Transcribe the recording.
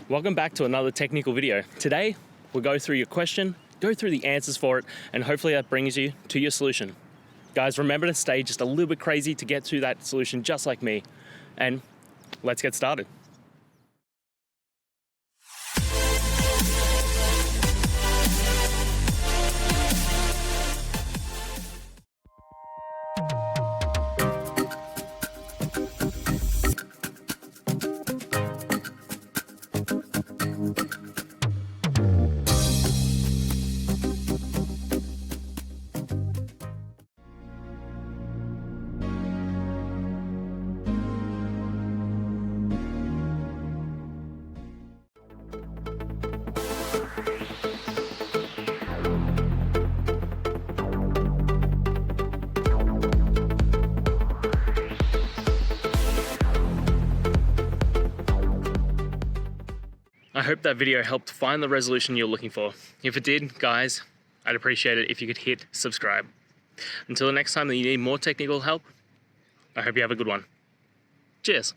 Welcome back to another technical video. Today, we'll go through your question, go through the answers for it, and hopefully that brings you to your solution. Guys, remember to stay just a little bit crazy to get to that solution just like me. And let's get started. I hope that video helped find the resolution you're looking for. If it did, guys, I'd appreciate it if you could hit subscribe. Until the next time that you need more technical help, I hope you have a good one. Cheers.